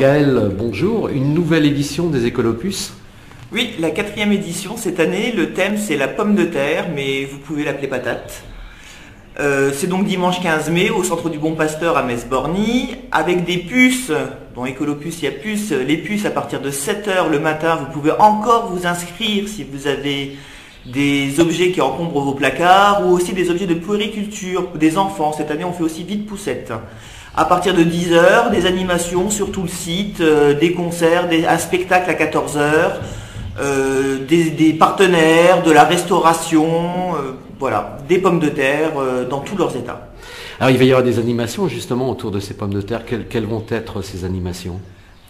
Gaël, bonjour. Une nouvelle édition des Écolopus. Oui, la 4e édition cette année. Le thème c'est la pomme de terre, mais vous pouvez l'appeler patate. C'est donc dimanche 15 mai au centre du Bon Pasteur à Metz-Borny, avec des puces. Dans Écolopus il y a puces. Les puces à partir de 7 h le matin, vous pouvez encore vous inscrire si vous avez des objets qui encombrent vos placards ou aussi des objets de puériculture des enfants. Cette année on fait aussi vide poussette. À partir de 10 h, des animations sur tout le site, des concerts, un spectacle à 14 h, des partenaires, de la restauration, voilà, des pommes de terre dans tous leurs états. Alors il va y avoir des animations justement autour de ces pommes de terre. Quelles vont être ces animations ?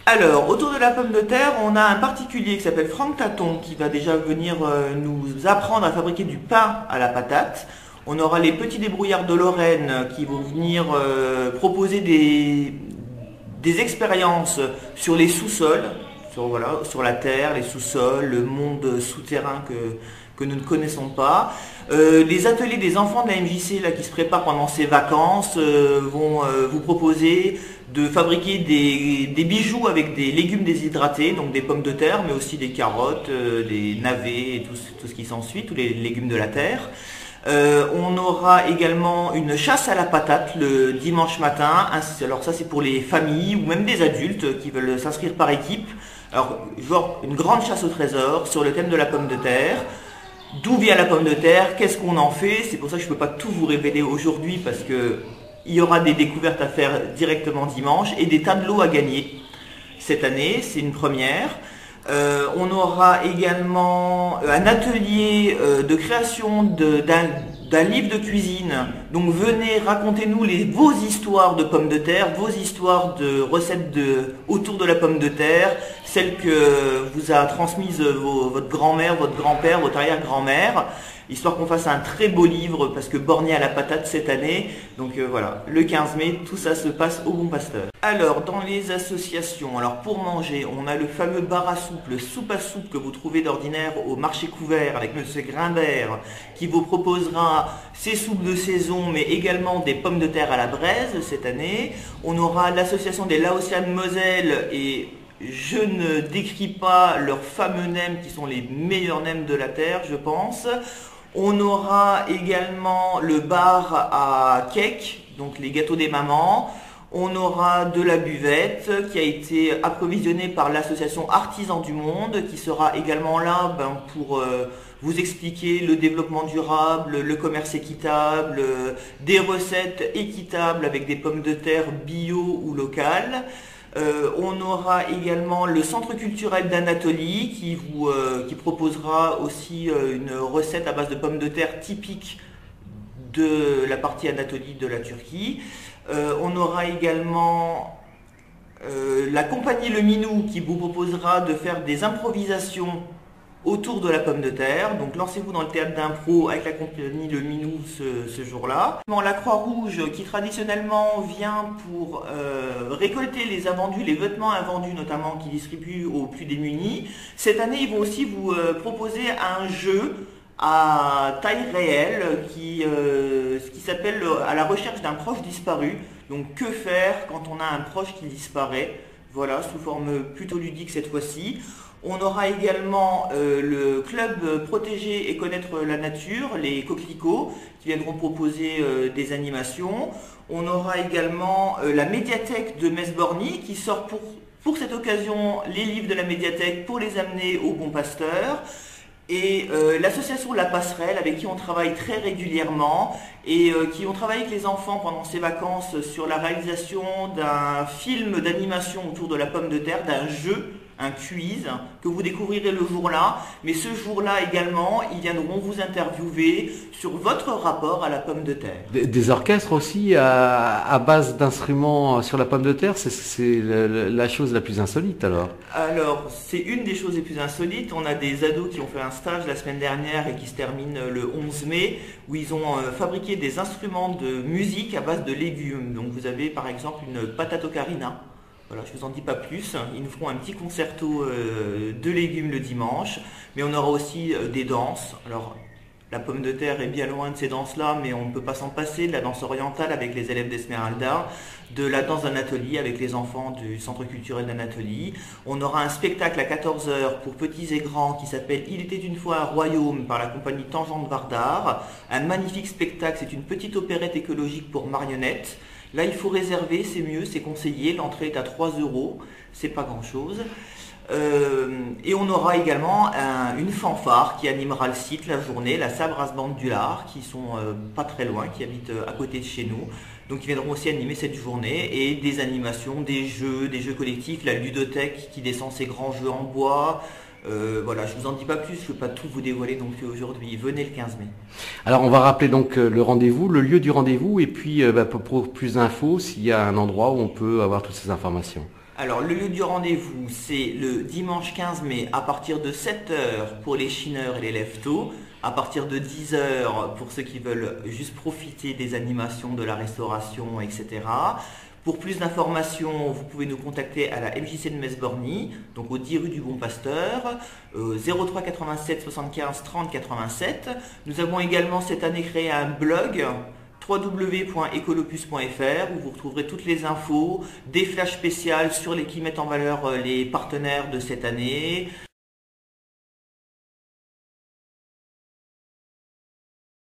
Alors, autour de la pomme de terre, on a un particulier qui s'appelle Franck Taton qui va déjà venir nous apprendre à fabriquer du pain à la patate. On aura les petits débrouillards de Lorraine qui vont venir proposer des expériences sur les sous-sols, sur la terre, les sous-sols, le monde souterrain que nous ne connaissons pas. Les ateliers des enfants de la MJC là, qui se préparent pendant ces vacances vont vous proposer de fabriquer des bijoux avec des légumes déshydratés, donc des pommes de terre, mais aussi des carottes, des navets et tout ce qui s'ensuit, tous les légumes de la terre. On aura également une chasse à la patate le dimanche matin. Alors ça c'est pour les familles ou même des adultes qui veulent s'inscrire par équipe. Alors genre une grande chasse au trésor sur le thème de la pomme de terre. D'où vient la pomme de terre? Qu'est-ce qu'on en fait? C'est pour ça que je ne peux pas tout vous révéler aujourd'hui parce que il y aura des découvertes à faire directement dimanche et des tableaux à gagner cette année, c'est une première. On aura également un atelier de création d'un livre de cuisine. Donc venez, racontez-nous vos histoires de pommes de terre, vos histoires de recettes autour de la pomme de terre, celles que vous a transmises votre grand-mère, votre grand-père, votre arrière-grand-mère, histoire qu'on fasse un très beau livre parce que borné à la patate cette année. Donc voilà, le 15 mai, tout ça se passe au Bon Pasteur. Alors, dans les associations, alors pour manger, on a le fameux bar à soupe, le soupe à soupe que vous trouvez d'ordinaire au marché couvert avec Monsieur Grimbert qui vous proposera ses soupes de saison mais également des pommes de terre à la braise cette année. On aura l'association des Laotianes Moselle et je ne décris pas leurs fameux nems qui sont les meilleurs nems de la terre, je pense. On aura également le bar à cake, donc les gâteaux des mamans. On aura de la buvette qui a été approvisionnée par l'association Artisans du Monde qui sera également là pour vous expliquer le développement durable, le commerce équitable, des recettes équitables avec des pommes de terre bio ou locales. On aura également le centre culturel d'Anatolie qui proposera aussi une recette à base de pommes de terre typique de la partie Anatolie de la Turquie. On aura également la compagnie Le Minou qui vous proposera de faire des improvisations autour de la pomme de terre. Donc lancez-vous dans le théâtre d'impro avec la compagnie Le Minou ce jour-là. La Croix-Rouge qui traditionnellement vient pour récolter les invendus, les vêtements invendus notamment qui distribuent aux plus démunis. Cette année ils vont aussi vous proposer un jeu à taille réelle qui s'appelle À la recherche d'un proche disparu. Donc que faire quand on a un proche qui disparaît? Voilà, sous forme plutôt ludique cette fois-ci. On aura également le club Protéger et connaître la nature, les coquelicots, qui viendront proposer des animations. On aura également la médiathèque de Metz-Borny qui sort pour cette occasion les livres de la médiathèque pour les amener au Bon Pasteur. Et l'association La Passerelle avec qui on travaille très régulièrement et qui ont travaillé avec les enfants pendant ces vacances sur la réalisation d'un film d'animation autour de la pomme de terre, d'un jeu, un quiz que vous découvrirez le jour-là, mais ce jour-là également, ils viendront vous interviewer sur votre rapport à la pomme de terre. Des orchestres aussi à base d'instruments sur la pomme de terre, c'est la chose la plus insolite alors? Alors, c'est une des choses les plus insolites. On a des ados qui ont fait un stage la semaine dernière et qui se termine le 11 mai, où ils ont fabriqué des instruments de musique à base de légumes. Donc vous avez par exemple une patate ocarina. Voilà, je ne vous en dis pas plus. Ils nous feront un petit concerto de légumes le dimanche, mais on aura aussi des danses. Alors, La pomme de terre est bien loin de ces danses-là, mais on ne peut pas s'en passer. De la danse orientale avec les élèves d'Esmeralda, de la danse d'Anatolie avec les enfants du centre culturel d'Anatolie. On aura un spectacle à 14 heures pour petits et grands qui s'appelle Il était une fois un royaume par la compagnie Tangente Vardar. Un magnifique spectacle, c'est une petite opérette écologique pour marionnettes. Là, il faut réserver, c'est mieux, c'est conseillé. L'entrée est à 3 €, c'est pas grand-chose. Et on aura également une fanfare qui animera le site la journée, la Sabras Bande du Lard, qui sont pas très loin, qui habitent à côté de chez nous. Donc ils viendront aussi animer cette journée, et des animations, des jeux collectifs, la ludothèque qui descend ses grands jeux en bois. Voilà, je vous en dis pas plus, je ne peux pas tout vous dévoiler non plus aujourd'hui. Venez le 15 mai. Alors on va rappeler donc le rendez-vous, le lieu du rendez-vous, et puis pour plus d'infos, s'il y a un endroit où on peut avoir toutes ces informations. Alors le lieu du rendez-vous, c'est le dimanche 15 mai à partir de 7 h pour les chineurs et les lève-tôt, à partir de 10 h pour ceux qui veulent juste profiter des animations, de la restauration, etc. Pour plus d'informations, vous pouvez nous contacter à la MJC de Metz-Borny, donc au 10 rue du Bon Pasteur, 03 87 75 30 87. Nous avons également cette année créé un blog www.ecolopus.fr où vous retrouverez toutes les infos, des flashs spéciales sur qui mettent en valeur les partenaires de cette année.